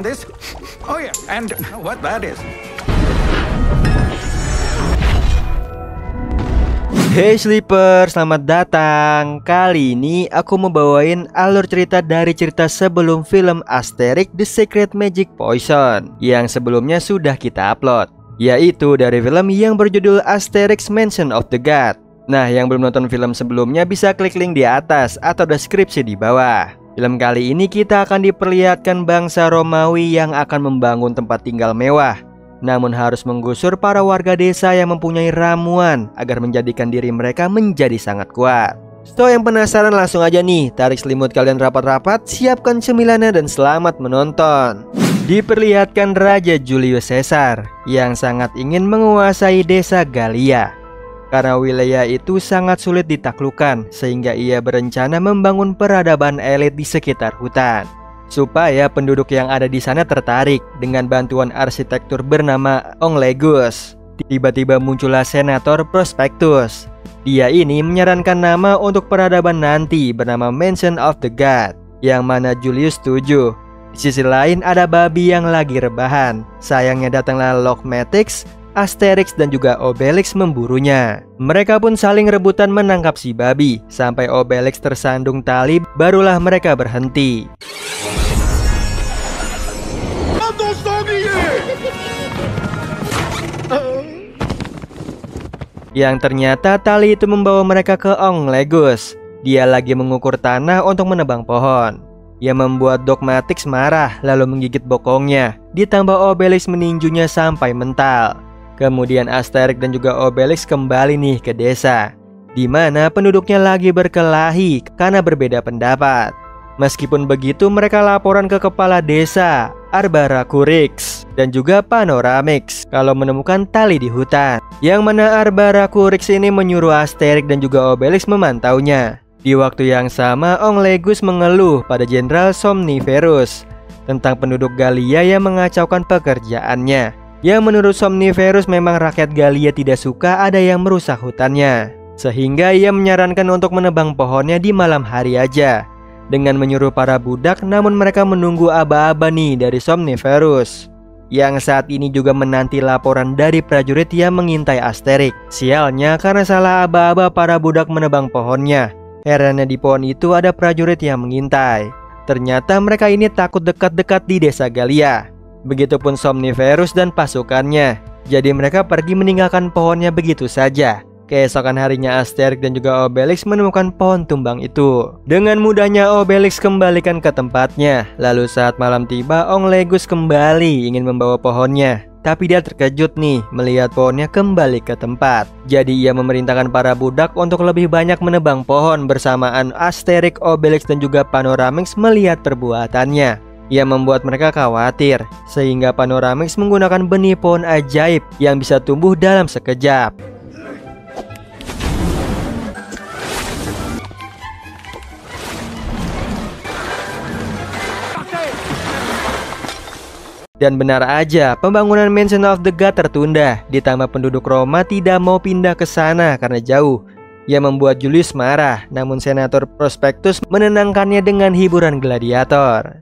this? Oh yeah, and what that is? Hey Sleeper, selamat datang. Kali ini aku mau bawain alur cerita dari cerita sebelum film Asterix The Secret Magic Potion yang sebelumnya sudah kita upload, yaitu dari film yang berjudul Asterix Mansion of the God. Nah, yang belum nonton film sebelumnya bisa klik link di atas atau deskripsi di bawah. Film kali ini kita akan diperlihatkan bangsa Romawi yang akan membangun tempat tinggal mewah, namun harus menggusur para warga desa yang mempunyai ramuan agar menjadikan diri mereka menjadi sangat kuat. So, yang penasaran langsung aja nih, tarik selimut kalian rapat-rapat, siapkan cemilannya dan selamat menonton. Diperlihatkan Raja Julius Caesar yang sangat ingin menguasai desa Gallia. Karena wilayah itu sangat sulit ditaklukkan, sehingga ia berencana membangun peradaban elit di sekitar hutan, supaya penduduk yang ada di sana tertarik dengan bantuan arsitektur bernama Onglegus. Tiba-tiba muncullah Senator Prospectus. Dia ini menyarankan nama untuk peradaban nanti bernama Mansion of the God, yang mana Julius setuju. Di sisi lain ada babi yang lagi rebahan. Sayangnya datanglah Lochmatix, Asterix dan juga Obelix memburunya. Mereka pun saling rebutan menangkap si babi. Sampai Obelix tersandung tali, barulah mereka berhenti. Yang ternyata tali itu membawa mereka ke Onglegus. Dia lagi mengukur tanah untuk menebang pohon. Yang membuat Dogmatix marah lalu menggigit bokongnya. Ditambah Obelix meninjunya sampai mental. Kemudian Asterix dan juga Obelix kembali nih ke desa, di mana penduduknya lagi berkelahi karena berbeda pendapat. Meskipun begitu, mereka laporan ke kepala desa Arbaracurix dan juga Panoramix kalau menemukan tali di hutan, yang mana Arbaracurix ini menyuruh Asterix dan juga Obelix memantaunya. Di waktu yang sama, Onglegus mengeluh pada Jenderal Somniferus tentang penduduk Gallia yang mengacaukan pekerjaannya. Yang menurut Somniferus memang rakyat Gallia tidak suka ada yang merusak hutannya, sehingga ia menyarankan untuk menebang pohonnya di malam hari aja, dengan menyuruh para budak, namun mereka menunggu aba-aba nih dari Somniferus, yang saat ini juga menanti laporan dari prajurit yang mengintai Asterix. Sialnya, karena salah aba-aba para budak menebang pohonnya. Herannya di pohon itu ada prajurit yang mengintai. Ternyata mereka ini takut dekat-dekat di desa Gallia. Begitupun Somniferus dan pasukannya. Jadi mereka pergi meninggalkan pohonnya begitu saja. Keesokan harinya Asterix dan juga Obelix menemukan pohon tumbang itu. Dengan mudahnya Obelix kembalikan ke tempatnya. Lalu saat malam tiba, Onglegus kembali ingin membawa pohonnya. Tapi dia terkejut nih melihat pohonnya kembali ke tempat. Jadi ia memerintahkan para budak untuk lebih banyak menebang pohon bersamaan Asterix, Obelix dan juga Panoramix melihat perbuatannya. Yang membuat mereka khawatir, sehingga Panoramix menggunakan benih pohon ajaib yang bisa tumbuh dalam sekejap. Dan benar aja, pembangunan Mansion of the God tertunda, ditambah penduduk Roma tidak mau pindah ke sana karena jauh, yang membuat Julius marah. Namun Senator Prospectus menenangkannya dengan hiburan gladiator.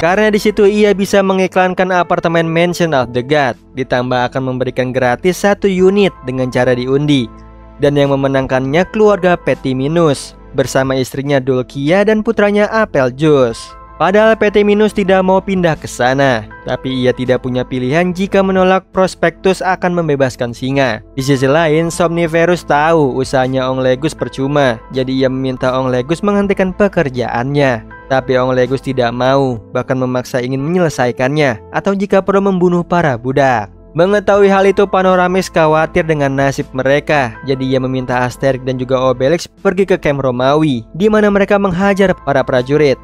Karena di situ ia bisa mengiklankan apartemen Mansion of the God, ditambah akan memberikan gratis 1 unit dengan cara diundi. Dan yang memenangkannya keluarga Petiminus bersama istrinya Dulcia dan putranya Apeljus. Padahal Petiminus tidak mau pindah ke sana, tapi ia tidak punya pilihan jika menolak Prospectus akan membebaskan singa. Di sisi lain, Somniferus tahu usahanya Onglegus percuma, jadi ia meminta Onglegus menghentikan pekerjaannya. Tapi Onglegus tidak mau, bahkan memaksa ingin menyelesaikannya, atau jika perlu membunuh para budak. Mengetahui hal itu, Panoramix khawatir dengan nasib mereka, jadi ia meminta Asterix dan juga Obelix pergi ke camp Romawi, di mana mereka menghajar para prajurit.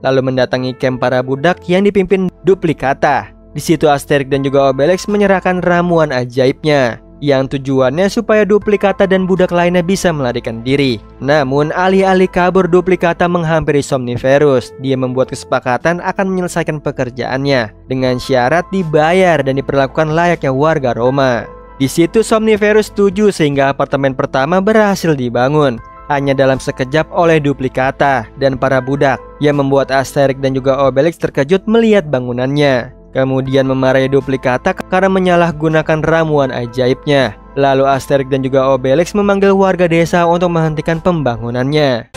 Lalu mendatangi camp para budak yang dipimpin Duplicata. Di situ Asterix dan juga Obelix menyerahkan ramuan ajaibnya, yang tujuannya supaya Duplicata dan budak lainnya bisa melarikan diri. Namun alih-alih kabur, Duplicata menghampiri Somniferus. Dia membuat kesepakatan akan menyelesaikan pekerjaannya dengan syarat dibayar dan diperlakukan layaknya warga Roma. Di situ Somniferus setuju sehingga apartemen pertama berhasil dibangun hanya dalam sekejap oleh Duplicata dan para budak, yang membuat Asterix dan juga Obelix terkejut melihat bangunannya. Kemudian memarahi Duplicata karena menyalahgunakan ramuan ajaibnya. Lalu Asterix dan juga Obelix memanggil warga desa untuk menghentikan pembangunannya.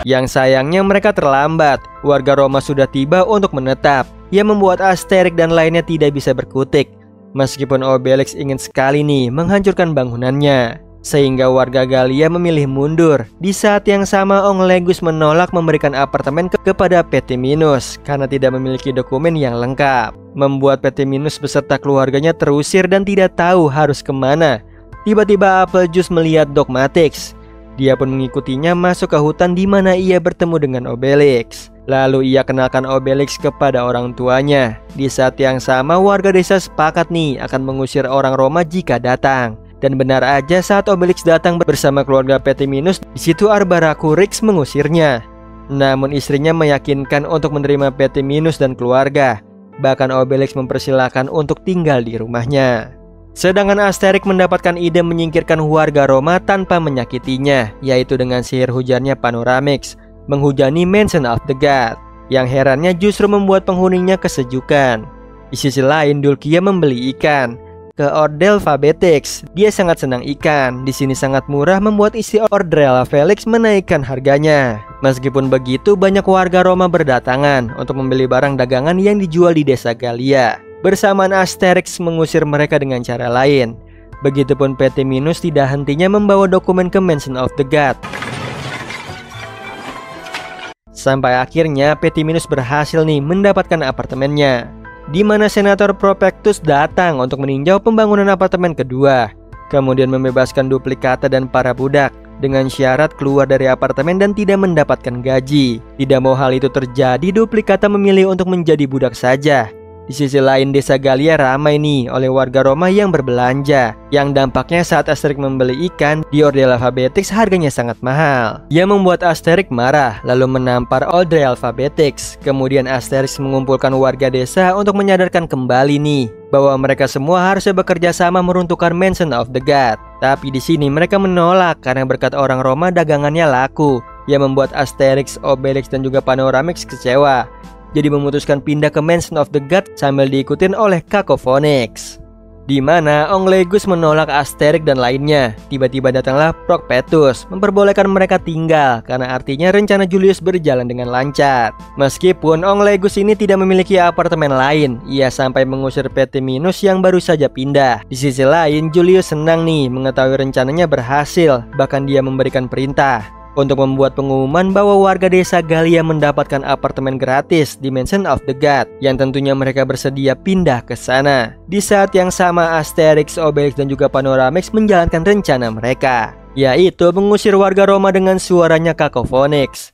Yang sayangnya mereka terlambat. Warga Roma sudah tiba untuk menetap, yang membuat Asterix dan lainnya tidak bisa berkutik. Meskipun Obelix ingin sekali nih menghancurkan bangunannya, sehingga warga Gallia memilih mundur. Di saat yang sama Onglegus menolak memberikan apartemen kepada Petiminus karena tidak memiliki dokumen yang lengkap, membuat Petiminus beserta keluarganya terusir dan tidak tahu harus kemana. Tiba-tiba Applejuice melihat Dogmatix. Dia pun mengikutinya masuk ke hutan di mana ia bertemu dengan Obelix. Lalu ia kenalkan Obelix kepada orang tuanya. Di saat yang sama warga desa sepakat nih akan mengusir orang Roma jika datang. Dan benar aja saat Obelix datang bersama keluarga Petiminus, di situ Arbaracurix mengusirnya. Namun istrinya meyakinkan untuk menerima Petiminus dan keluarga. Bahkan Obelix mempersilahkan untuk tinggal di rumahnya. Sedangkan Asterix mendapatkan ide menyingkirkan warga Roma tanpa menyakitinya, yaitu dengan sihir hujannya Panoramix, menghujani Mansion of the God. Yang herannya justru membuat penghuninya kesejukan. Di sisi lain, Dulcia membeli ikan ke Ordel Fabetix. Dia sangat senang ikan. Di sini sangat murah, membuat istri Ordrella Felix menaikkan harganya. Meskipun begitu, banyak warga Roma berdatangan untuk membeli barang dagangan yang dijual di desa Gallia. Bersamaan Asterix mengusir mereka dengan cara lain. Begitupun Petiminus tidak hentinya membawa dokumen ke Mansion of the God. Sampai akhirnya Petiminus berhasil nih mendapatkan apartemennya, di mana Senator Propectus datang untuk meninjau pembangunan apartemen kedua. Kemudian membebaskan Duplicata dan para budak dengan syarat keluar dari apartemen dan tidak mendapatkan gaji. Tidak mau hal itu terjadi, Duplicata memilih untuk menjadi budak saja. Di sisi lain, desa Gallia ramai nih oleh warga Roma yang berbelanja. Yang dampaknya saat Asterix membeli ikan di Ordel Alphabetix harganya sangat mahal, yang membuat Asterix marah lalu menampar Ordel Alphabetix. Kemudian Asterix mengumpulkan warga desa untuk menyadarkan kembali nih bahwa mereka semua harusnya bekerja sama meruntuhkan Mansion of the God. Tapi di sini mereka menolak karena berkat orang Roma dagangannya laku, yang membuat Asterix, Obelix dan juga Panoramix kecewa. Jadi memutuskan pindah ke Mansion of the God sambil diikutin oleh Cacophonix. Di mana Onglegus menolak Asterix dan lainnya. Tiba-tiba datanglah Procpetus memperbolehkan mereka tinggal karena artinya rencana Julius berjalan dengan lancar. Meskipun Onglegus ini tidak memiliki apartemen lain, ia sampai mengusir Petiminus yang baru saja pindah. Di sisi lain, Julius senang nih mengetahui rencananya berhasil. Bahkan dia memberikan perintah untuk membuat pengumuman bahwa warga desa Gallia mendapatkan apartemen gratis di Mansion of the God, yang tentunya mereka bersedia pindah ke sana. Di saat yang sama Asterix, Obelix dan juga Panoramix menjalankan rencana mereka, yaitu mengusir warga Roma dengan suaranya Cacophonix.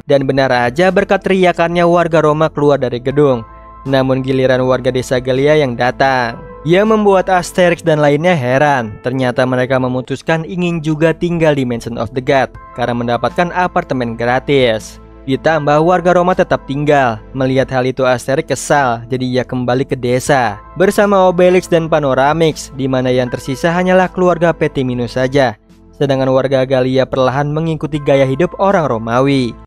Dan benar aja berkat teriakannya warga Roma keluar dari gedung. Namun giliran warga desa Gallia yang datang, yang membuat Asterix dan lainnya heran. Ternyata mereka memutuskan ingin juga tinggal di Mansion of the God karena mendapatkan apartemen gratis. Ditambah warga Roma tetap tinggal. Melihat hal itu Asterix kesal, jadi ia kembali ke desa bersama Obelix dan Panoramix, di mana yang tersisa hanyalah keluarga Petiminus saja. Sedangkan warga Gallia perlahan mengikuti gaya hidup orang Romawi.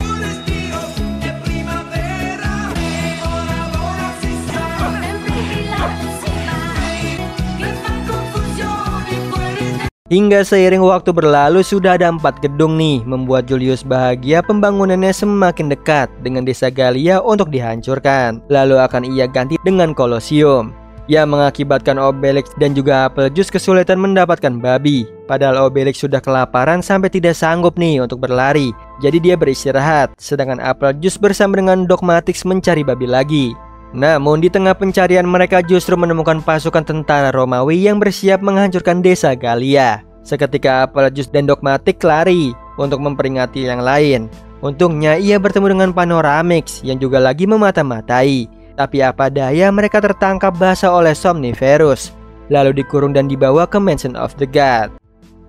Hingga seiring waktu berlalu sudah ada 4 gedung nih, membuat Julius bahagia pembangunannya semakin dekat dengan desa Gallia untuk dihancurkan. Lalu akan ia ganti dengan Colosseum, yang mengakibatkan Obelix dan juga Applejuice kesulitan mendapatkan babi. Padahal Obelix sudah kelaparan sampai tidak sanggup nih untuk berlari, jadi dia beristirahat. Sedangkan Applejuice bersama dengan Dogmatix mencari babi lagi. Namun di tengah pencarian mereka justru menemukan pasukan tentara Romawi yang bersiap menghancurkan desa Gallia. Seketika Applejuice dan Dogmatix lari untuk memperingati yang lain. Untungnya ia bertemu dengan Panoramix yang juga lagi memata-matai. Tapi apa daya, mereka tertangkap basah oleh Somniferous, lalu dikurung dan dibawa ke Mansion of the God,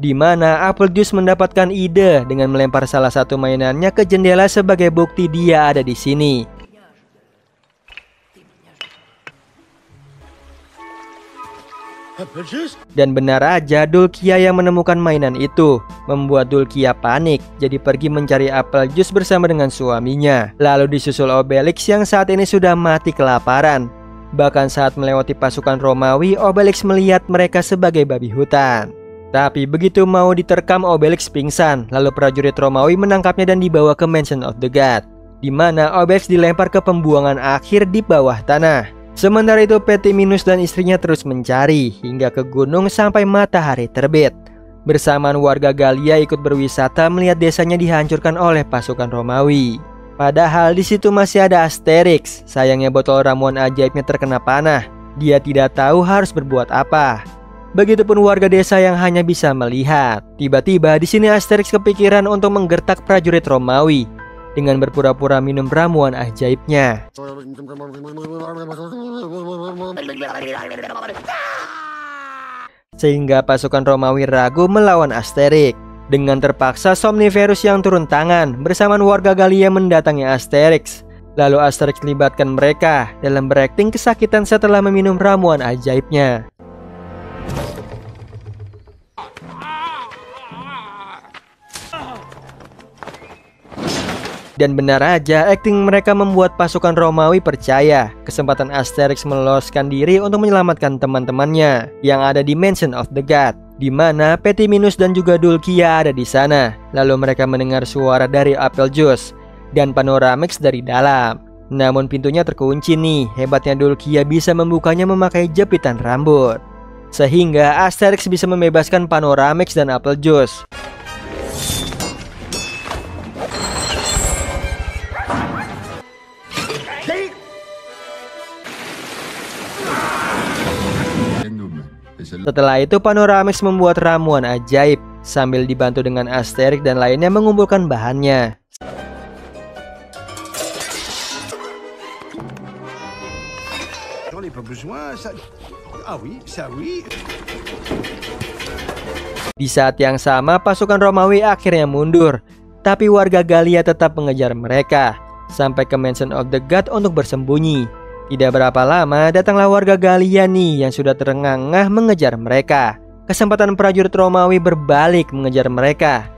di mana Applejuice mendapatkan ide dengan melempar salah satu mainannya ke jendela sebagai bukti dia ada di sini. Dan benar aja, Dulkia yang menemukan mainan itu membuat Dulkia panik, jadi pergi mencari Applejuice bersama dengan suaminya. Lalu disusul Obelix yang saat ini sudah mati kelaparan. Bahkan saat melewati pasukan Romawi, Obelix melihat mereka sebagai babi hutan. Tapi begitu mau diterkam, Obelix pingsan. Lalu prajurit Romawi menangkapnya dan dibawa ke Mansion of the God, di mana Obelix dilempar ke pembuangan akhir di bawah tanah. Sementara itu Petiminus dan istrinya terus mencari hingga ke gunung sampai matahari terbit. Bersamaan warga Gallia ikut berwisata melihat desanya dihancurkan oleh pasukan Romawi. Padahal di situ masih ada Asterix. Sayangnya botol ramuan ajaibnya terkena panah. Dia tidak tahu harus berbuat apa. Begitupun warga desa yang hanya bisa melihat. Tiba-tiba di sini Asterix kepikiran untuk menggertak prajurit Romawi dengan berpura-pura minum ramuan ajaibnya. Sehingga pasukan Romawi ragu melawan Asterix. Dengan terpaksa Somniferous yang turun tangan bersamaan warga Gallia mendatangi Asterix. Lalu Asterix libatkan mereka dalam berakting kesakitan setelah meminum ramuan ajaibnya. Dan benar aja, akting mereka membuat pasukan Romawi percaya kesempatan Asterix meloloskan diri untuk menyelamatkan teman-temannya yang ada di Mansion of the God, di mana Petiminus dan juga Dulkia ada di sana. Lalu mereka mendengar suara dari Applejuice dan Panoramix dari dalam. Namun pintunya terkunci nih. Hebatnya Dulkia bisa membukanya memakai jepitan rambut, sehingga Asterix bisa membebaskan Panoramix dan Applejuice. Setelah itu Panoramix membuat ramuan ajaib sambil dibantu dengan Asterix dan lainnya mengumpulkan bahannya. Di saat yang sama pasukan Romawi akhirnya mundur, tapi warga Gallia tetap mengejar mereka sampai ke Mansion of the God untuk bersembunyi. Tidak berapa lama datanglah warga Gallia nih yang sudah terengah-engah mengejar mereka. Kesempatan prajurit Romawi berbalik mengejar mereka.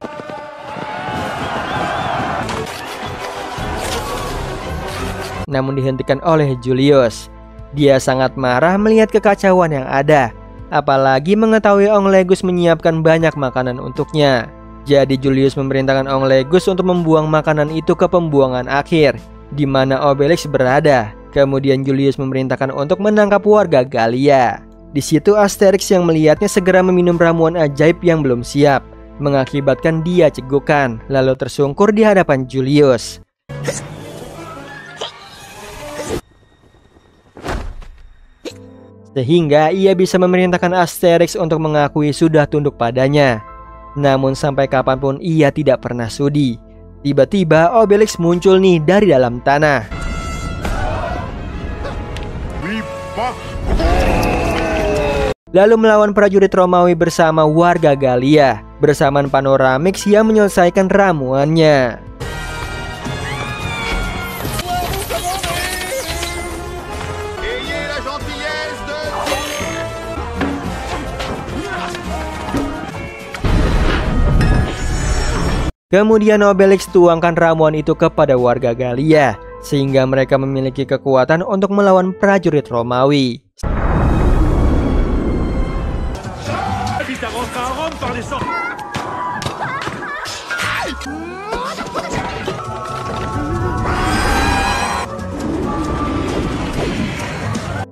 Namun dihentikan oleh Julius. Dia sangat marah melihat kekacauan yang ada, apalagi mengetahui Onglegus menyiapkan banyak makanan untuknya. Jadi Julius memerintahkan Onglegus untuk membuang makanan itu ke pembuangan akhir, di mana Obelix berada. Kemudian Julius memerintahkan untuk menangkap warga Gallia. Di situ Asterix yang melihatnya segera meminum ramuan ajaib yang belum siap, mengakibatkan dia cegukan, lalu tersungkur di hadapan Julius. Sehingga ia bisa memerintahkan Asterix untuk mengakui sudah tunduk padanya. Namun sampai kapanpun ia tidak pernah sudi. Tiba-tiba Obelix muncul nih dari dalam tanah. Lalu melawan prajurit Romawi bersama warga Gallia, bersamaan Panoramix yang menyelesaikan ramuannya. Kemudian Obelix tuangkan ramuan itu kepada warga Gallia, sehingga mereka memiliki kekuatan untuk melawan prajurit Romawi.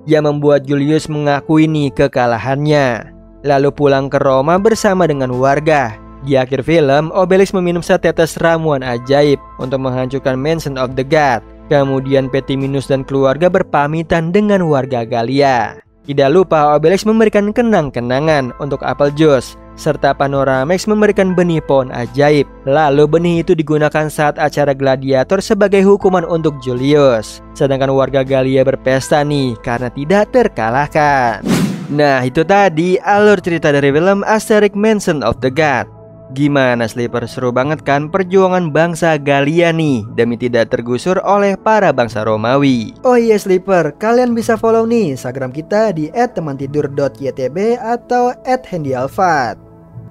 Yang membuat Julius mengakui nih kekalahannya, lalu pulang ke Roma bersama dengan warga. Di akhir film, Obelix meminum setetes ramuan ajaib untuk menghancurkan Mansion of the God. Kemudian Petiminus dan keluarga berpamitan dengan warga Gallia. Tidak lupa Obelix memberikan kenang-kenangan untuk Applejuice serta Panoramex memberikan benih pohon ajaib. Lalu benih itu digunakan saat acara gladiator sebagai hukuman untuk Julius. Sedangkan warga Gallia berpesta nih karena tidak terkalahkan. Nah, itu tadi alur cerita dari film Asterix Mansion of the God. Gimana Sleeper, seru banget kan perjuangan bangsa Gallia nih demi tidak tergusur oleh para bangsa Romawi. Oh iya Sleeper, kalian bisa follow nih Instagram kita di @temantidur.ytb atau @handyalfat.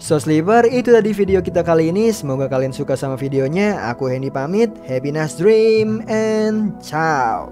So Sleeper, itu tadi video kita kali ini. Semoga kalian suka sama videonya. Aku Hendy pamit, happy nice dream and ciao.